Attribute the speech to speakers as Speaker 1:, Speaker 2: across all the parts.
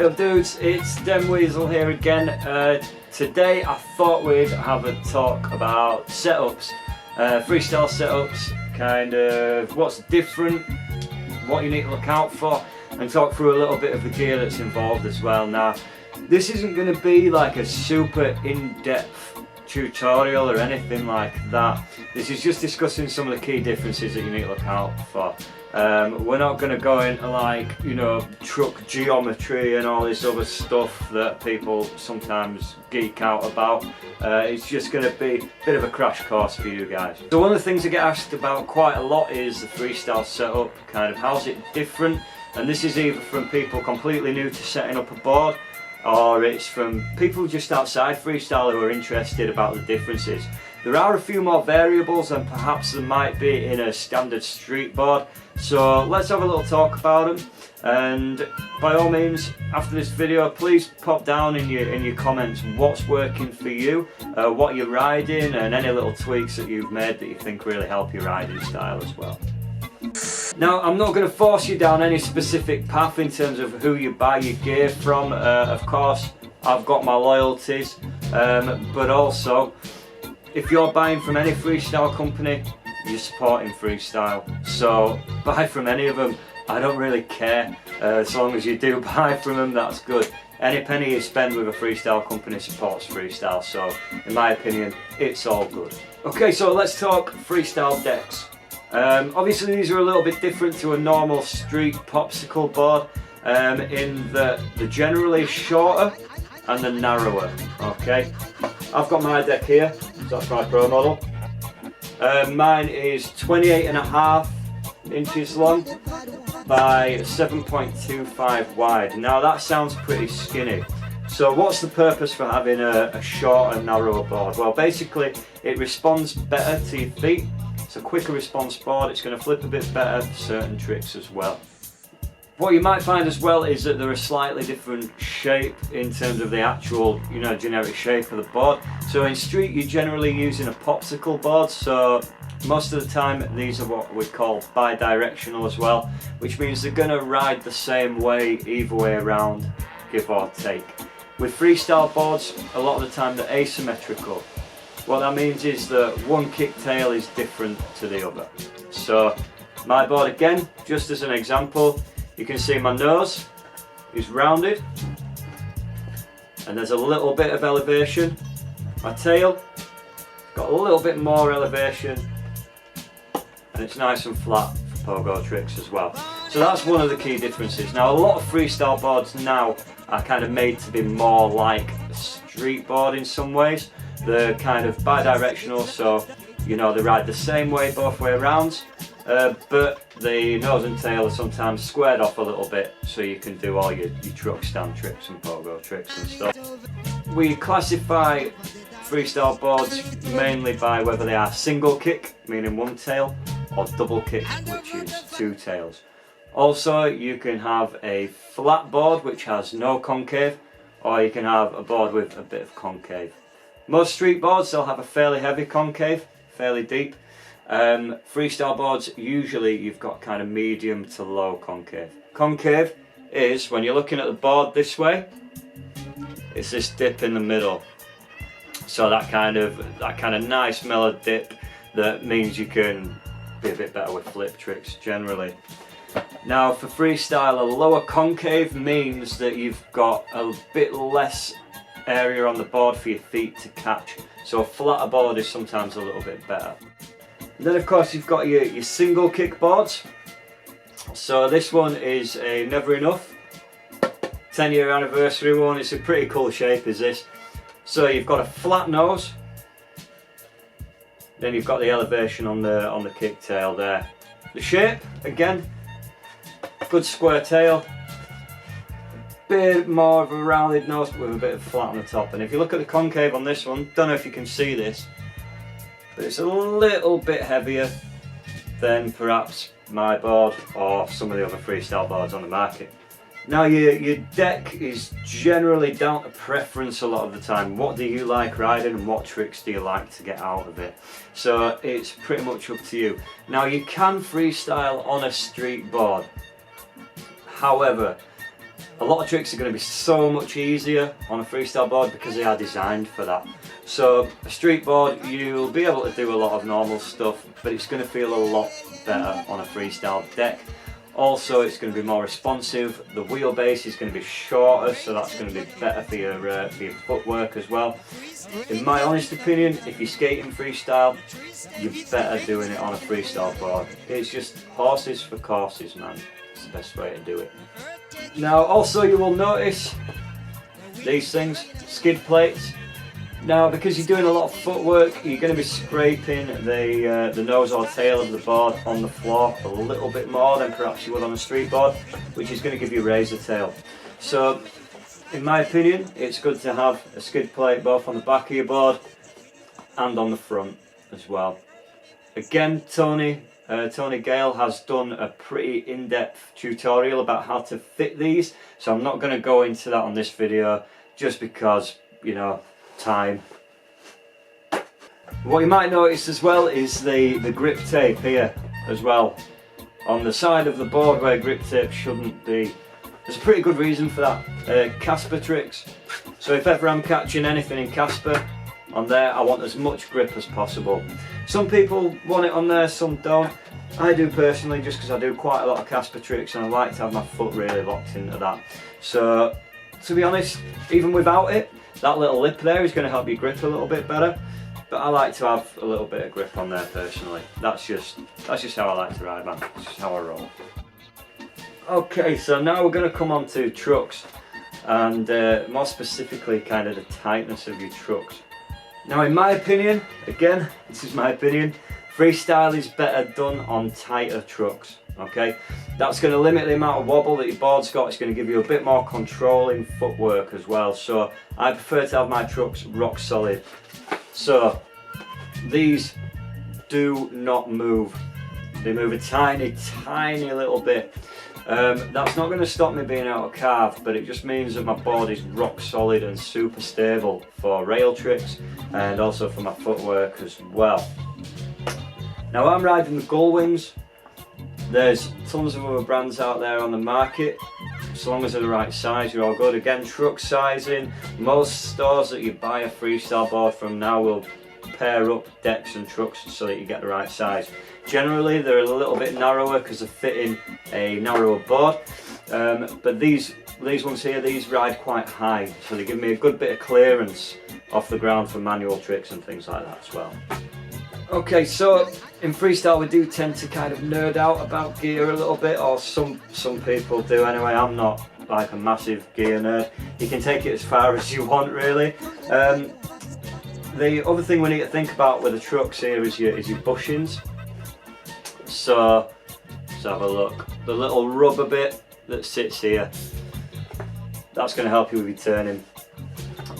Speaker 1: What up dudes, it's Den Weasel here again. Today I thought we'd have a talk about setups, freestyle setups, kind of what's different, what you need to look out for, and talk through a little bit of the gear that's involved as well. Now, this isn't going to be like a super in-depth tutorial or anything like that. This is just discussing some of the key differences that you need to look out for. We're not going to go into like, you know, truck geometry and all this other stuff that people sometimes geek out about. It's just going to be a bit of a crash course for you guys. So one of the things I get asked about quite a lot is the freestyle setup, kind of how's it different, and this is either from people completely new to setting up a board, or it's from people just outside freestyle who are interested about the differences. There are a few more variables than perhaps there might be in a standard street board, so let's have a little talk about them. And by all means, after this video, please pop down in your comments what's working for you, what you're riding, and any little tweaks that you've made that you think really help your riding style as well. Now, I'm not going to force you down any specific path in terms of who you buy your gear from. Of course, I've got my loyalties, but also, if you're buying from any freestyle company, you're supporting freestyle. So buy from any of them, I don't really care. As long as you do buy from them, that's good. Any penny you spend with a freestyle company supports freestyle, so in my opinion, it's all good. Okay, so let's talk Freestyle Dex. Obviously these are a little bit different to a normal street popsicle board, in that they're generally shorter and they're narrower. Okay, I've got my deck here, so that's my pro model. Mine is 28.5 inches long by 7.25 wide. Now that sounds pretty skinny. So what's the purpose for having a short and narrower board? Well, basically it responds better to your feet. It's a quicker response board, it's going to flip a bit better for certain tricks as well. What you might find as well is that they're a slightly different shape in terms of the actual, you know, generic shape of the board. So in street you're generally using a popsicle board, so most of the time these are what we call bidirectional as well, which means they're going to ride the same way either way around, give or take. With freestyle boards, a lot of the time they're asymmetrical. What that means is that one kick tail is different to the other. So my board again, just as an example, you can see my nose is rounded and there's a little bit of elevation. My tail got a little bit more elevation and it's nice and flat for pogo tricks as well. So that's one of the key differences. Now a lot of freestyle boards now are kind of made to be more like a street board in some ways. They're kind of bi-directional, so you know they ride the same way both way around, but the nose and tail are sometimes squared off a little bit so you can do all your truck stand tricks and pogo tricks and stuff. We classify freestyle boards mainly by whether they are single kick, meaning one tail, or double kick, which is two tails. Also, you can have a flat board which has no concave, or you can have a board with a bit of concave. Most street boards, they'll have a fairly heavy concave, fairly deep. Freestyle boards, usually you've got kind of medium to low concave. Concave is, when you're looking at the board this way, it's this dip in the middle. So that kind of nice mellow dip that means you can be a bit better with flip tricks generally. Now for freestyle, a lower concave means that you've got a bit less area on the board for your feet to catch, so a flatter board is sometimes a little bit better. And then of course you've got your single kick boards. So this one is a Never Enough 10-year anniversary one. It's a pretty cool shape is this. So you've got a flat nose, then you've got the elevation on the kick tail there. The shape, again, good square tail, bit more of a rounded nose but with a bit of flat on the top. And if you look at the concave on this one, don't know if you can see this, but it's a little bit heavier than perhaps my board or some of the other freestyle boards on the market. Now your deck is generally down to preference a lot of the time. What do you like riding and what tricks do you like to get out of it? So it's pretty much up to you. Now you can freestyle on a street board. However, A lot of tricks are going to be so much easier on a freestyle board because they are designed for that. So a street board, you'll be able to do a lot of normal stuff, but it's going to feel a lot better on a freestyle deck. Also, it's going to be more responsive. The wheelbase is going to be shorter, so that's going to be better for your footwork as well. In my honest opinion, if you're skating freestyle, you're better doing it on a freestyle board. It's just horses for courses, man. It's the best way to do it. Now, also you will notice these things, skid plates. Now, because you're doing a lot of footwork, you're going to be scraping the nose or tail of the board on the floor a little bit more than perhaps you would on a street board, which is going to give you a razor tail. So, in my opinion, it's good to have a skid plate both on the back of your board and on the front as well. Again, Tony Gale has done a pretty in-depth tutorial about how to fit these, so I'm not going to go into that on this video just because, you know, time. What you might notice as well is the grip tape here as well on the side of the board where grip tape shouldn't be. There's a pretty good reason for that. Casper tricks. So if ever I'm catching anything in Casper on there, I want as much grip as possible. Some people want it on there, some don't. I do personally, just because I do quite a lot of Casper tricks and I like to have my foot really locked into that. So to be honest, even without it, that little lip there is going to help you grip a little bit better, but I like to have a little bit of grip on there personally. That's just how I like to ride, man. That's just how I roll. Okay, so now we're going to come on to trucks, and more specifically kind of the tightness of your trucks. Now in my opinion, again, this is my opinion, freestyle is better done on tighter trucks. Okay, that's going to limit the amount of wobble that your board's got. It's going to give you a bit more control in footwork as well. So I prefer to have my trucks rock solid. So these do not move. They move a tiny little bit. That's not going to stop me being able to carve, but it just means that my board is rock solid and super stable for rail tricks and also for my footwork as well. Now I'm riding the Gull Wings. There's tons of other brands out there on the market. So long as they're the right size, you're all good. Again, truck sizing. Most stores that you buy a freestyle board from now will pair up decks and trucks so that you get the right size. Generally, they're a little bit narrower because they're fitting a narrower board. But these ones here, these ride quite high, so they give me a good bit of clearance off the ground for manual tricks and things like that as well. Okay, so in freestyle we do tend to kind of nerd out about gear a little bit, or some people do anyway. I'm not like a massive gear nerd. You can take it as far as you want really. The other thing we need to think about with the trucks here is your bushings. So let's have a look. The little rubber bit that sits here, that's going to help you with your turning.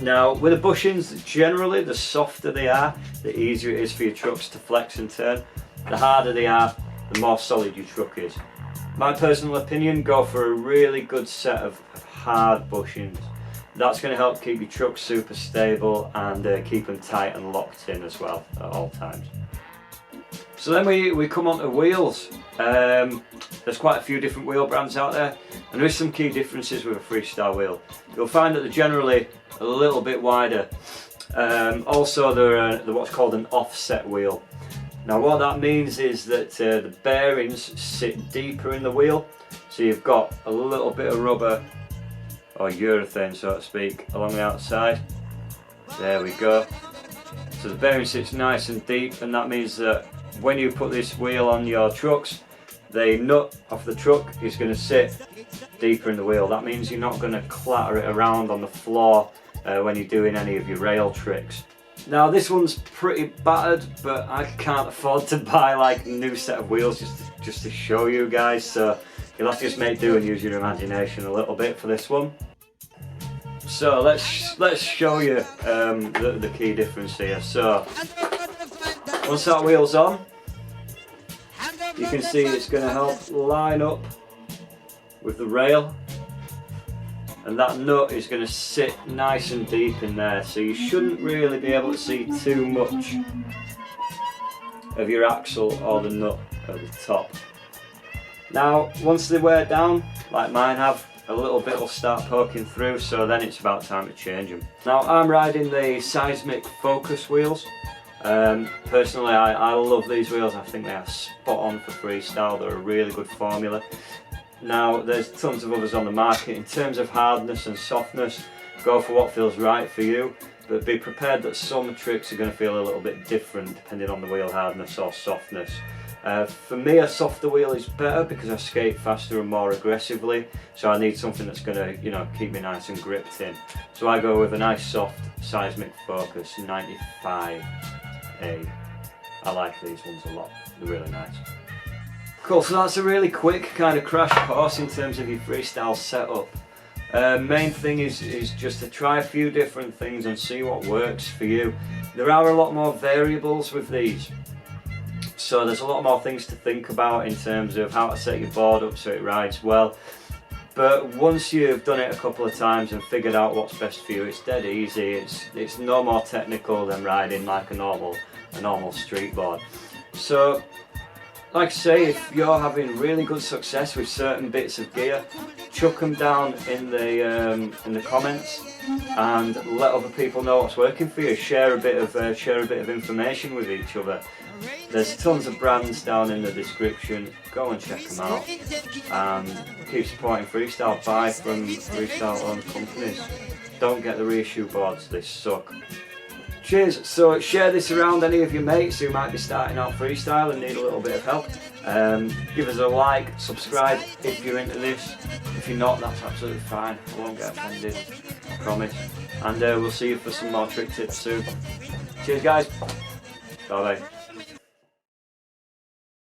Speaker 1: Now with the bushings, generally the softer they are, the easier it is for your trucks to flex and turn. The harder they are, the more solid your truck is. My personal opinion, go for a really good set of hard bushings. That's going to help keep your truck super stable and keep them tight and locked in as well at all times. So then we come on to wheels. There's quite a few different wheel brands out there, and there is some key differences with a freestyle wheel. You'll find that they're generally a little bit wider. Also they're what's called an offset wheel. Now what that means is that the bearings sit deeper in the wheel, so you've got a little bit of rubber or urethane, so to speak, along the outside. There we go. So the bearing sits nice and deep, and that means that when you put this wheel on your trucks, the nut off the truck is going to sit deeper in the wheel. That means you're not going to clatter it around on the floor when you're doing any of your rail tricks. Now this one's pretty battered, but I can't afford to buy like a new set of wheels just to show you guys, so you'll have to just make do and use your imagination a little bit for this one. So let's show you the key difference here. So once that wheel's on, you can see it's going to help line up with the rail, and that nut is going to sit nice and deep in there, so you shouldn't really be able to see too much of your axle or the nut at the top. Now once they wear down, like mine have a little bit will start poking through, so then it's about time to change them. Now I'm riding the Seismic Focus wheels. Personally I love these wheels. I think they are spot on for freestyle. They're a really good formula. Now there's tons of others on the market. In terms of hardness and softness, go for what feels right for you, but be prepared that some tricks are going to feel a little bit different depending on the wheel hardness or softness. For me, a softer wheel is better because I skate faster and more aggressively, so I need something that's going to, you know, keep me nice and gripped in. So I go with a nice soft Seismic Focus 95A. I like these ones a lot, they're really nice. Cool, so that's a really quick kind of crash course in terms of your freestyle setup. Main thing is just to try a few different things and see what works for you. There are a lot more variables with these. So there's a lot more things to think about in terms of how to set your board up so it rides well. But once you've done it a couple of times and figured out what's best for you, it's dead easy. It's no more technical than riding like a normal street board. So, like I say, if you're having really good success with certain bits of gear, chuck them down in the comments and let other people know what's working for you. Share a bit of information with each other. There's tons of brands down in the description. Go and check them out and keep supporting freestyle. Buy from freestyle owned companies. Don't get the reissue boards, they suck. Cheers. So share this around any of your mates who might be starting out freestyle and need a little bit of help. Give us a like, subscribe if you're into this. If you're not, that's absolutely fine. I won't get offended, I promise. And we'll see you for some more trick tips soon. Cheers guys. Bye bye.